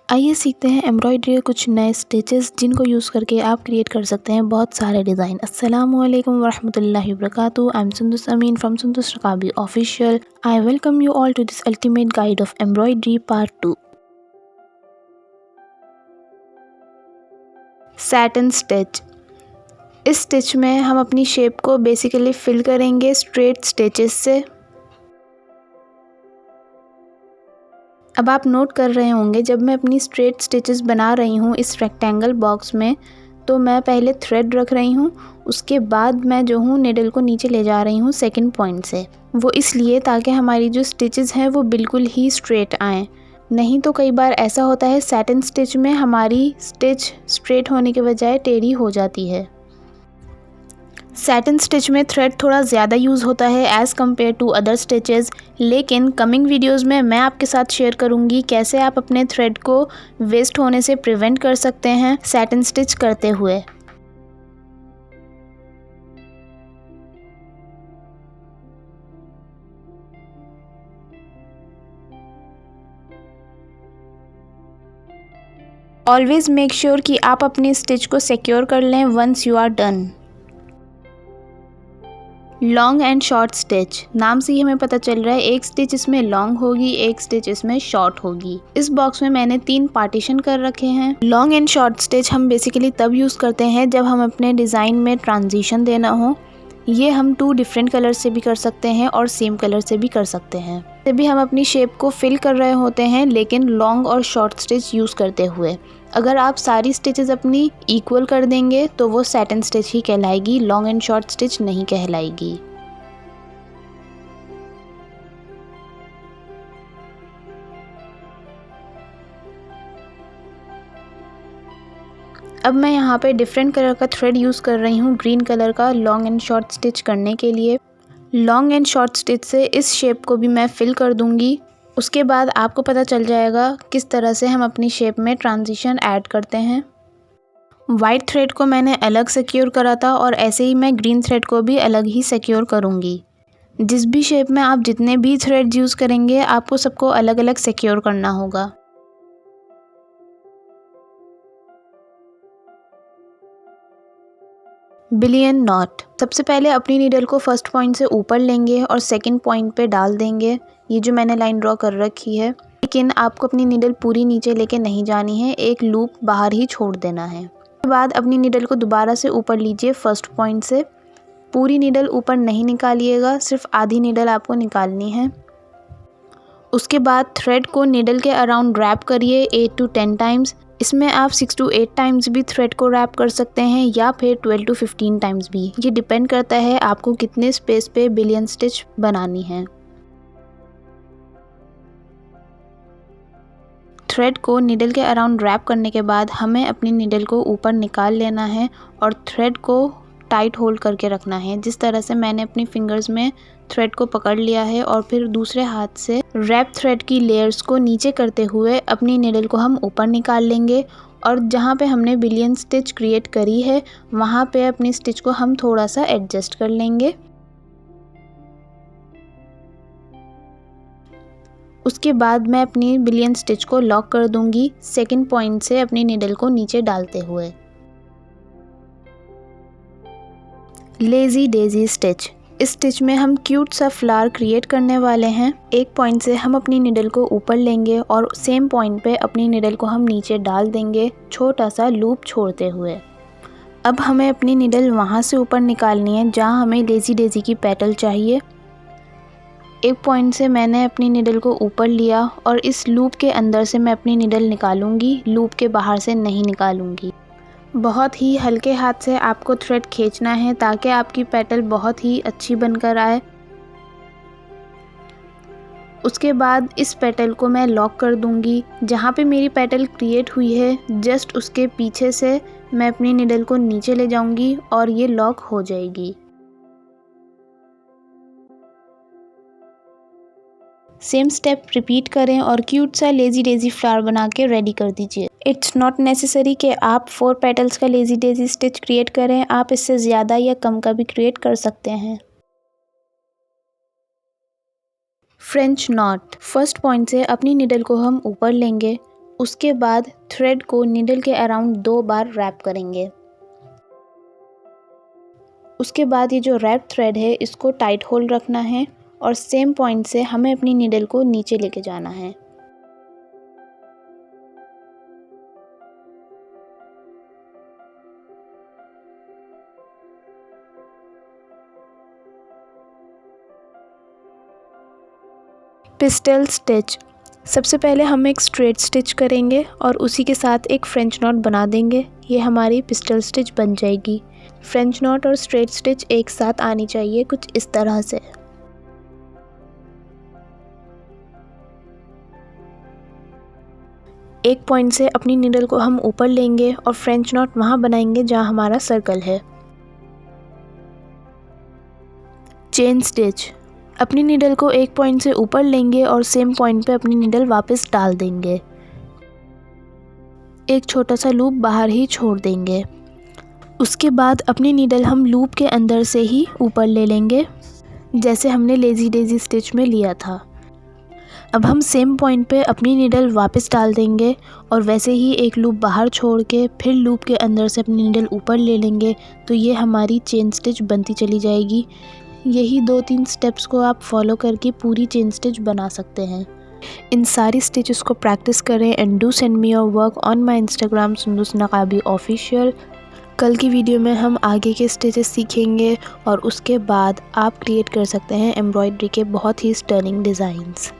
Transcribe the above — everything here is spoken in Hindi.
आइए सीखते हैं एम्ब्रॉयडरी के कुछ नए स्टिचेस जिनको यूज़ करके आप क्रिएट कर सकते हैं बहुत सारे डिज़ाइन। अस्सलामुअलैकुम वरहमतुल्लाहि वबरकातुहू। I am Sundus Ameen from Sundus Rakabi official. I welcome you all to this ultimate guide of embroidery part 2। Satin stitch. इस स्टिच में हम अपनी शेप को बेसिकली फिल करेंगे स्ट्रेट स्टिचेस से। अब आप नोट कर रहे होंगे जब मैं अपनी स्ट्रेट स्टिचेस बना रही हूँ इस रेक्टेंगल बॉक्स में, तो मैं पहले थ्रेड रख रही हूँ, उसके बाद मैं जो हूँ निडल को नीचे ले जा रही हूँ सेकंड पॉइंट से। वो इसलिए ताकि हमारी जो स्टिचेस हैं वो बिल्कुल ही स्ट्रेट आएँ। नहीं तो कई बार ऐसा होता है सैटिन स्टिच में हमारी स्टिच स्ट्रेट होने के बजाय टेढ़ी हो जाती है। सैटिन स्टिच में थ्रेड थोड़ा ज़्यादा यूज़ होता है as compare to other stitches, लेकिन कमिंग वीडियोस में मैं आपके साथ शेयर करूंगी कैसे आप अपने थ्रेड को वेस्ट होने से प्रिवेंट कर सकते हैं सैटिन स्टिच करते हुए। ऑलवेज मेक श्योर कि आप अपनी स्टिच को सिक्योर कर लें once you are done. Long and short stitch. नाम से ही हमें पता चल रहा है एक स्टिच इसमें लॉन्ग होगी, एक स्टिच इसमें शॉर्ट होगी। इस बॉक्स में मैंने 3 पार्टीशन कर रखे हैं। लॉन्ग एंड शॉर्ट स्टिच हम बेसिकली तब यूज़ करते हैं जब हम अपने डिज़ाइन में ट्रांजिशन देना हो। ये हम 2 डिफरेंट कलर से भी कर सकते हैं और सेम कलर से भी कर सकते हैं। तभी हम अपनी शेप को फिल कर रहे होते हैं लेकिन लॉन्ग और शॉर्ट स्टिच यूज़ करते हुए। अगर आप सारी स्टिचेस अपनी इक्वल कर देंगे तो वो सैटिन स्टिच ही कहलाएगी, लॉन्ग एंड शॉर्ट स्टिच नहीं कहलाएगी। अब मैं यहाँ पे डिफरेंट कलर का थ्रेड यूज़ कर रही हूँ, ग्रीन कलर का, लॉन्ग एंड शॉर्ट स्टिच करने के लिए। लॉन्ग एंड शॉर्ट स्टिच से इस शेप को भी मैं फिल कर दूँगी। उसके बाद आपको पता चल जाएगा किस तरह से हम अपनी शेप में ट्रांजिशन ऐड करते हैं। वाइट थ्रेड को मैंने अलग सिक्योर करा था और ऐसे ही मैं ग्रीन थ्रेड को भी अलग ही सिक्योर करूँगी। जिस भी शेप में आप जितने भी थ्रेड यूज़ करेंगे आपको सबको अलग अलग सिक्योर करना होगा। Billion not. सबसे पहले अपनी नीडल को फर्स्ट पॉइंट से ऊपर लेंगे और सेकंड पॉइंट पे डाल देंगे, ये जो मैंने लाइन ड्रॉ कर रखी है। लेकिन आपको अपनी नीडल पूरी नीचे लेके नहीं जानी है, एक लूप बाहर ही छोड़ देना है। उसके बाद अपनी नीडल को दोबारा से ऊपर लीजिए फर्स्ट पॉइंट से। पूरी नीडल ऊपर नहीं निकालिएगा, सिर्फ आधी नीडल आपको निकालनी है। उसके बाद थ्रेड को नीडल के अराउंड रैप करिए 8 to 10 टाइम्स। इसमें आप 6 to 8 टाइम्स भी थ्रेड को रैप कर सकते हैं या फिर 12 to 15 टाइम्स भी। ये डिपेंड करता है आपको कितने स्पेस पे बिलियन स्टिच बनानी है। थ्रेड को नीडल के अराउंड रैप करने के बाद हमें अपनी नीडल को ऊपर निकाल लेना है और थ्रेड को टाइट होल्ड करके रखना है, जिस तरह से मैंने अपनी फिंगर्स में थ्रेड को पकड़ लिया है। और फिर दूसरे हाथ से रैप थ्रेड की लेयर्स को नीचे करते हुए अपनी नीडल को हम ऊपर निकाल लेंगे और जहाँ पे हमने बिलियन स्टिच क्रिएट करी है वहाँ पे अपनी स्टिच को हम थोड़ा सा एडजस्ट कर लेंगे। उसके बाद मैं अपनी बिलियन स्टिच को लॉक कर दूंगी सेकंड पॉइंट से अपनी नीडल को नीचे डालते हुए। Lazy Daisy stitch. इस स्टिच में हम क्यूट सा फ्लावर क्रिएट करने वाले हैं। एक पॉइंट से हम अपनी नीडल को ऊपर लेंगे और सेम पॉइंट पे अपनी नीडल को हम नीचे डाल देंगे, छोटा सा लूप छोड़ते हुए। अब हमें अपनी नीडल वहाँ से ऊपर निकालनी है जहाँ हमें लेजी डेजी की पेटल चाहिए। एक पॉइंट से मैंने अपनी नीडल को ऊपर लिया और इस लूप के अंदर से मैं अपनी नीडल निकालूंगी, लूप के बाहर से नहीं निकालूंगी। बहुत ही हल्के हाथ से आपको थ्रेड खींचना है ताकि आपकी पेटल बहुत ही अच्छी बनकर आए। उसके बाद इस पेटल को मैं लॉक कर दूंगी। जहाँ पे मेरी पेटल क्रिएट हुई है जस्ट उसके पीछे से मैं अपनी नीडल को नीचे ले जाऊंगी और ये लॉक हो जाएगी। सेम स्टेप रिपीट करें और क्यूट सा लेजी डेजी फ्लावर बना के रेडी कर दीजिए। इट्स नॉट नेसेसरी कि आप 4 पेटल्स का लेजी डेजी स्टिच क्रिएट करें, आप इससे ज़्यादा या कम का भी क्रिएट कर सकते हैं। French not. फर्स्ट पॉइंट से अपनी नीडल को हम ऊपर लेंगे, उसके बाद थ्रेड को नीडल के अराउंड 2 बार रैप करेंगे। उसके बाद ये जो रैप थ्रेड है इसको टाइट होल्ड रखना है और सेम पॉइंट से हमें अपनी नीडल को नीचे लेके जाना है। Pistol stitch. सबसे पहले हम एक स्ट्रेट स्टिच करेंगे और उसी के साथ एक फ्रेंच नॉट बना देंगे। ये हमारी पिस्टल स्टिच बन जाएगी। फ्रेंच नॉट और स्ट्रेट स्टिच एक साथ आनी चाहिए कुछ इस तरह से। एक पॉइंट से अपनी नीडल को हम ऊपर लेंगे और फ्रेंच नॉट वहाँ बनाएंगे जहाँ हमारा सर्कल है। Chain stitch. अपनी नीडल को एक पॉइंट से ऊपर लेंगे और सेम पॉइंट पे अपनी नीडल वापस डाल देंगे। एक छोटा सा लूप बाहर ही छोड़ देंगे। उसके बाद अपनी नीडल हम लूप के अंदर से ही ऊपर ले लेंगे जैसे हमने लेज़ी डेज़ी स्टिच में लिया था। अब हम सेम पॉइंट पे अपनी नीडल वापस डाल देंगे और वैसे ही एक लूप बाहर छोड़ के फिर लूप के अंदर से अपनी नीडल ऊपर ले लेंगे। तो ये हमारी चेन स्टिच बनती चली जाएगी। यही 2-3 स्टेप्स को आप फॉलो करके पूरी चेन स्टिच बना सकते हैं। इन सारी स्टिचेस को प्रैक्टिस करें and do send me your work on my Instagram Sundus Nakabi official. कल की वीडियो में हम आगे के स्टिचेस सीखेंगे और उसके बाद आप क्रिएट कर सकते हैं एम्ब्रॉयडरी के बहुत ही स्टर्निंग डिज़ाइंस।